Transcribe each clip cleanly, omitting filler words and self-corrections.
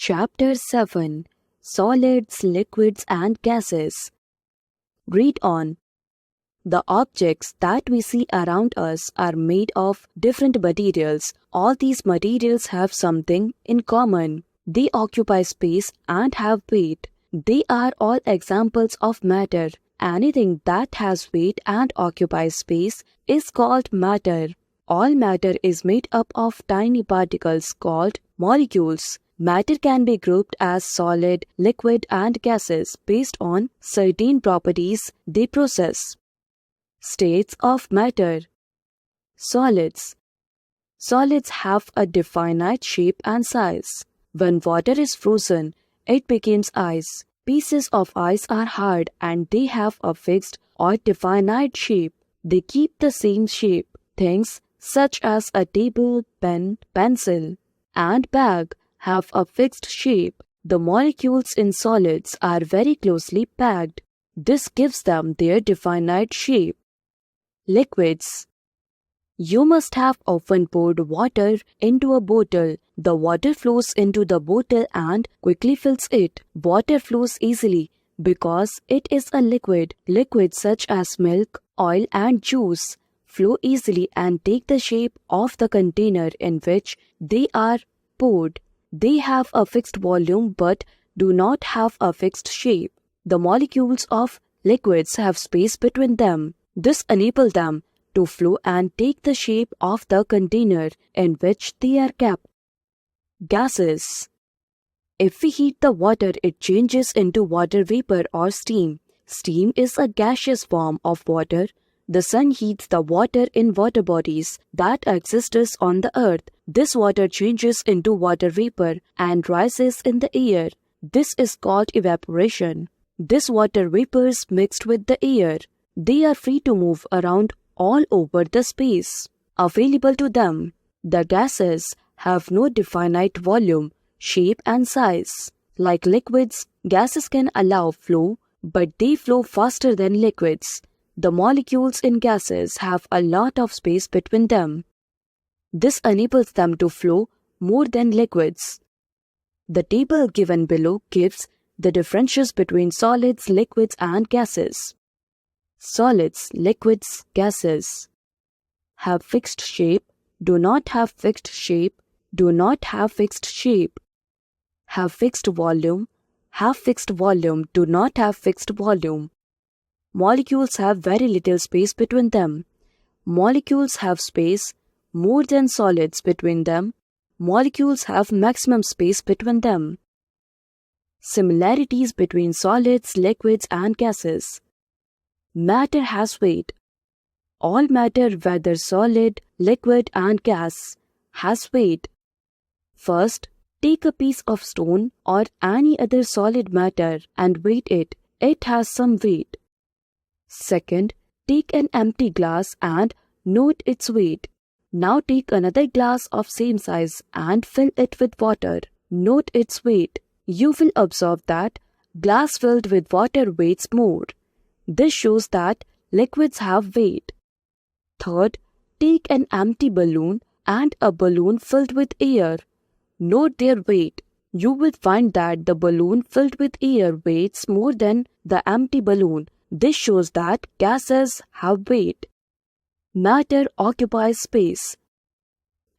Chapter 7: Solids, Liquids and Gases. Read on. The objects that we see around us are made of different materials. All these materials have something in common. They occupy space and have weight. They are all examples of matter. Anything that has weight and occupies space is called matter. All matter is made up of tiny particles called molecules. Matter can be grouped as solid, liquid, and gases based on certain properties they possess. States of matter. Solids. Solids have a definite shape and size. When water is frozen, it becomes ice. Pieces of ice are hard and they have a fixed or definite shape. They keep the same shape. Things such as a table, pen, pencil, and bag have a fixed shape. The molecules in solids are very closely packed. This gives them their definite shape. Liquids. You must have often poured water into a bottle. The water flows into the bottle and quickly fills it. Water flows easily because it is a liquid. Liquids such as milk, oil, and juice flow easily and take the shape of the container in which they are poured. They have a fixed volume but do not have a fixed shape. The molecules of liquids have space between them. This enables them to flow and take the shape of the container in which they are kept. Gases. If we heat the water, it changes into water vapor or steam. Steam is a gaseous form of water. The sun heats the water in water bodies that exist on the earth. This water changes into water vapor and rises in the air. This is called evaporation. This water vapors mixed with the air. They are free to move around all over the space available to them. The gases have no definite volume, shape and size. Like liquids, gases can allow flow, but they flow faster than liquids. The molecules in gases have a lot of space between them. This enables them to flow more than liquids. The table given below gives the differences between solids, liquids, and gases. Solids, liquids, gases have fixed shape, do not have fixed shape, do not have fixed shape, have fixed volume, have fixed volume, do not have fixed volume. Molecules have very little space between them. Molecules have space more than solids between them. Molecules have maximum space between them. Similarities between solids, liquids, and gases. Matter has weight. All matter, whether solid, liquid, and gas, has weight. First, take a piece of stone or any other solid matter and weight it. It has some weight. Second, take an empty glass and note its weight. Now take another glass of same size and fill it with water. Note its weight. You will observe that glass filled with water weighs more. This shows that liquids have weight. Third, take an empty balloon and a balloon filled with air. Note their weight. You will find that the balloon filled with air weighs more than the empty balloon. This shows that gases have weight. Matter occupies space.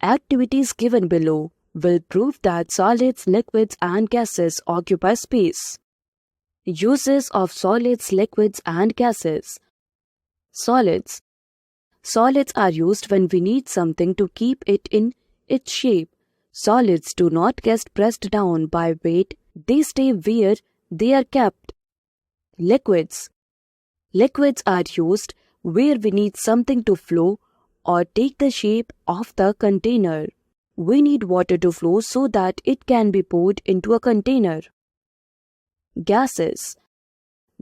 Activities given below will prove that solids, liquids, and gases occupy space. Uses of solids, liquids, and gases. Solids. Solids are used when we need something to keep it in its shape. Solids do not get pressed down by weight, they stay where they are kept. Liquids. Liquids are used where we need something to flow or take the shape of the container. We need water to flow so that it can be poured into a container. Gases.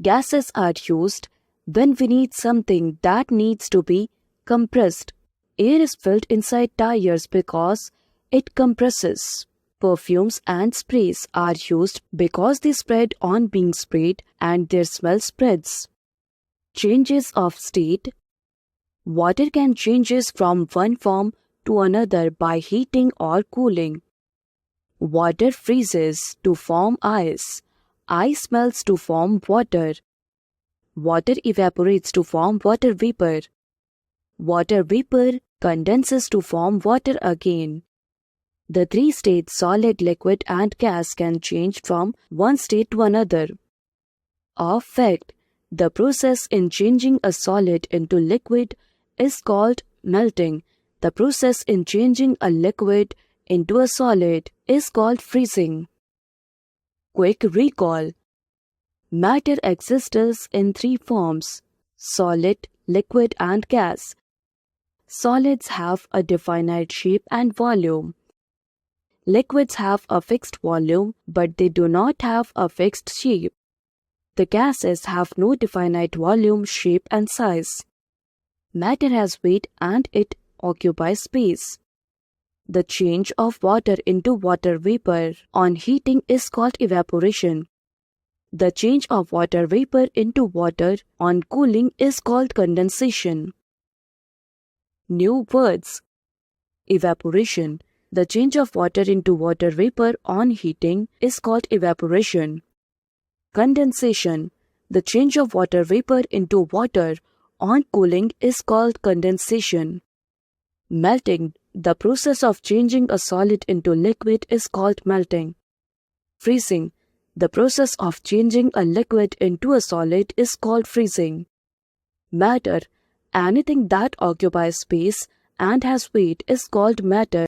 Gases are used when we need something that needs to be compressed. Air is filled inside tires because it compresses. Perfumes and sprays are used because they spread on being sprayed and their smell spreads. Changes of state. Water can change from one form to another by heating or cooling. Water freezes to form ice. Ice melts to form water. Water evaporates to form water vapor. Water vapor condenses to form water again. The three states solid, liquid and gas can change from one state to another. Of fact, the process in changing a solid into liquid is called melting. The process in changing a liquid into a solid is called freezing. Quick recall. Matter exists in three forms: solid, liquid and gas. Solids have a definite shape and volume. Liquids have a fixed volume, but they do not have a fixed shape. The gases have no definite volume, shape and size. Matter has weight and it occupies space. The change of water into water vapor on heating is called evaporation. The change of water vapor into water on cooling is called condensation. New words. Evaporation. The change of water into water vapor on heating is called evaporation. Condensation. The change of water vapor into water on cooling is called condensation. Melting. The process of changing a solid into liquid is called melting. Freezing. The process of changing a liquid into a solid is called freezing. Matter. Anything that occupies space and has weight is called matter.